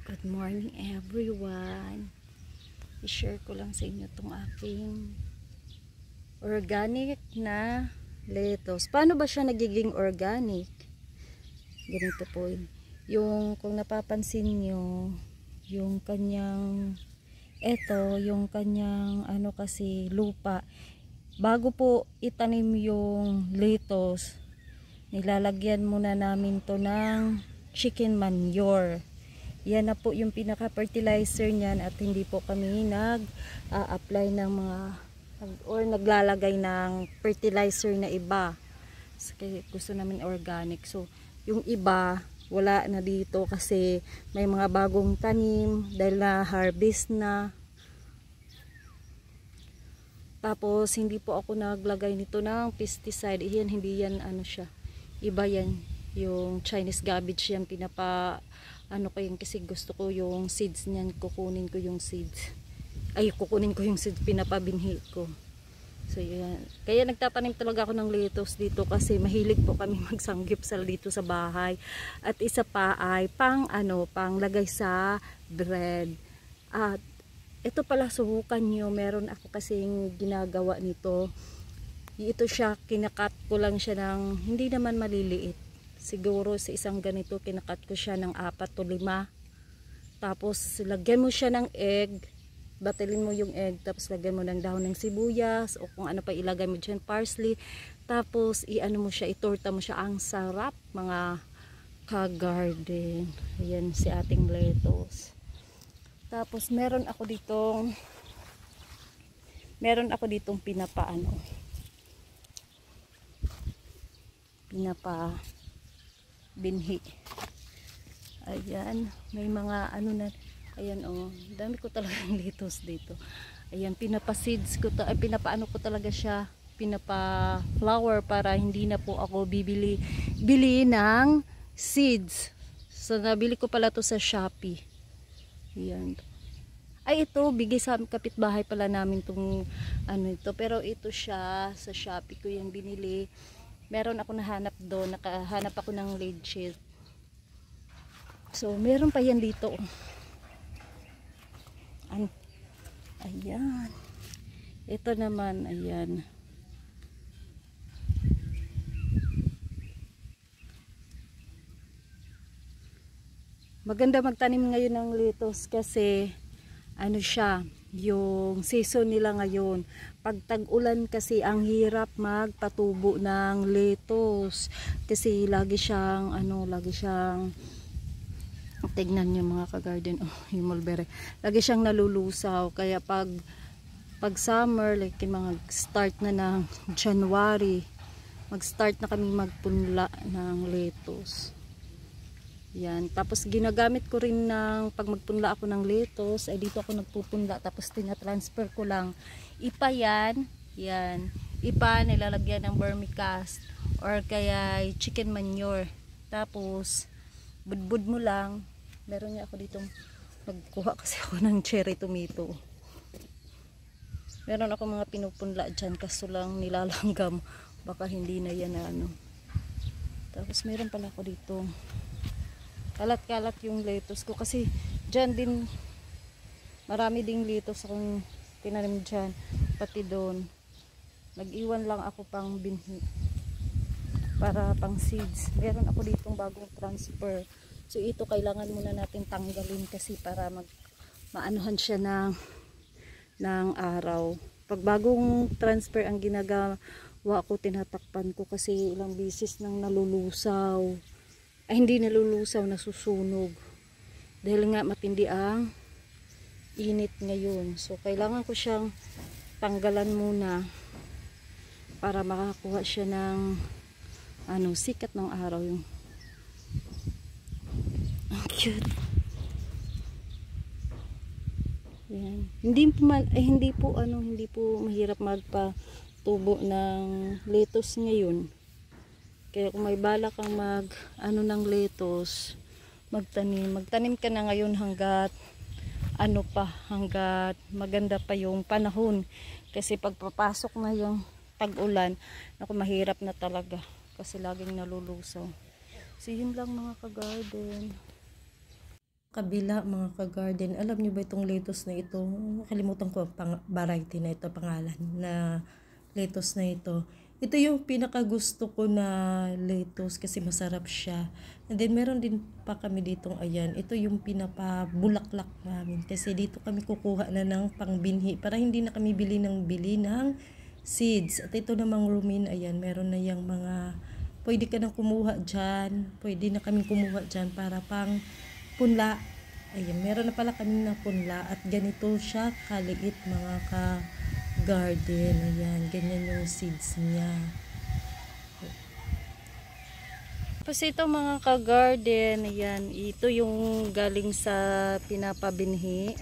Good morning everyone. I-share ko lang sa inyo itong aking organic na lettuce. Paano ba siya nagiging organic? Ganito po. Yung kung napapansin nyo, yung kanyang yung kanyang kasi lupa. Bago po itanim yung lettuce, nilalagyan muna namin to ng chicken manure. Yan na po yung pinaka-fertilizer niyan, at hindi po kami nag-apply ng mga or naglalagay ng fertilizer na iba. Kasi gusto namin organic. So, yung iba wala na dito kasi may mga bagong tanim dahil na harvest na. Tapos hindi po ako naglagay nito ng pesticide. Yan, hindi yan siya. Iba yan. Yung Chinese cabbage yan, kasi gusto ko yung seeds niyan, kukunin ko yung seeds, pinapabinhi ko. So yan, kaya nagtatanim talaga ako ng lettuce dito kasi mahilig po kami magsanggipsal dito sa bahay. At isa pa ay pang lagay sa bread. At ito pala, subukan nyo, meron ako kasing ginagawa nito. Ito siya, kinakat ko lang siya ng hindi naman maliliit. Siguro sa isang ganito kinakat ko siya ng 4 to 5. Tapos lagyan mo siya ng egg, batilin mo yung egg, tapos lagyan mo ng dahon ng sibuyas o kung ano pa ilagay mo dyan, parsley. Tapos mo siya, itorta mo siya. Ang sarap mga ka-garden. Ayan si ating lettuce. Tapos meron ako ditong pinapa binhi. Ayan, may mga na, ayan dami ko talagang lettuce dito. Ayan, pinapa-seeds ko ko talaga siya, pinapa-flower para hindi na po ako bili ng seeds. So nabili ko pala to sa Shopee. Ayan. Ay, ito bigay sa kapitbahay pala namin tong ito, pero ito siya sa Shopee ko yung binili. Meron ako nahanap doon, nakahanap ako ng lead sheet. So, meron pa yan dito. Ayan. Ito naman, ayan. Maganda magtanim ngayon ng lettuce kasi siya, yung season nila ngayon. Pag tag-ulan kasi ang hirap magpatubo ng lettuce kasi lagi siyang tignan niyo mga ka-garden, yung mulberry, lagi siyang nalulusaw. Kaya pag summer, like mga start na ng January, mag-start na kami magpunla ng lettuce. Yan. Tapos ginagamit ko rin pag magpunla ako ng lettuce, ay dito ako nagpupunla, tapos tina-transfer ko lang. Ipa yan. Yan. Ipa, nilalagyan ng vermicast or kaya chicken manure. Tapos budbud mo lang. Meron niya ako ditong nagkuha kasi ako ng cherry tomato. Meron ako mga pinupunla dyan, kaso lang nilalanggam. Baka hindi na yan Tapos meron pala ako dito kalat-kalat yung lettuce ko kasi dyan din marami ding lettuce akong tinanim dyan, pati doon nag-iwan lang ako pang binhi para pang seeds. Meron ako ditong bagong transfer, so ito kailangan muna natin tanggalin kasi para maanuhan siya ng araw. Pag bagong transfer ang ginagawa ko, tinatakpan ko kasi ilang bisis nang nalulusaw. Hindi nalulusaw, nasusunog dahil nga matindi ang init ngayon. So kailangan ko siyang tanggalan muna para makakuha siya ng sikat ng araw. Yung ang cute. Yan. Hindi po mahirap magpatubo ng lettuce ngayon. Kaya kung may balak kang ng lettuce, magtanim ka na ngayon hanggat maganda pa yung panahon. Kasi pag papasok na yung tag-ulan, mahirap na talaga kasi laging nalulusaw. So yun lang mga ka-garden. Kabila mga ka-garden, alam niyo ba itong lettuce na ito? Nakalimutan ko ang variety na ito, pangalan na lettuce na ito. Ito yung pinaka gusto ko na lettuce kasi masarap siya. And then meron din pa kami ditong ayan. Ito yung pinapabulaklak namin kasi dito kami kukuha na ng pangbinhi para hindi na kami bili ng seeds. At ito namang rumin, ayan, meron na yung mga pwede ka nang kumuha dyan. Pwede na kami kumuha dyan para pang punla. Ayan, meron na pala kami na punla at ganito siya kaliit mga ka-garden. Ayan, ganyan yung seeds niya. Tapos ito mga ka-garden, ayan, ito yung galing sa pinapabinhi.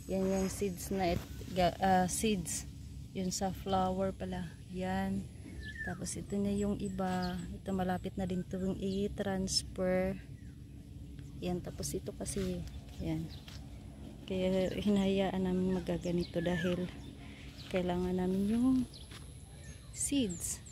Yan yung seeds na seeds. Yun sa flower pala. Yan. Tapos ito na yung iba. Ito malapit na din itong i-transfer. Yan, tapos ito kasi, yan. Kaya hinahayaan namin magaganito dahil kailangan namin yung seeds.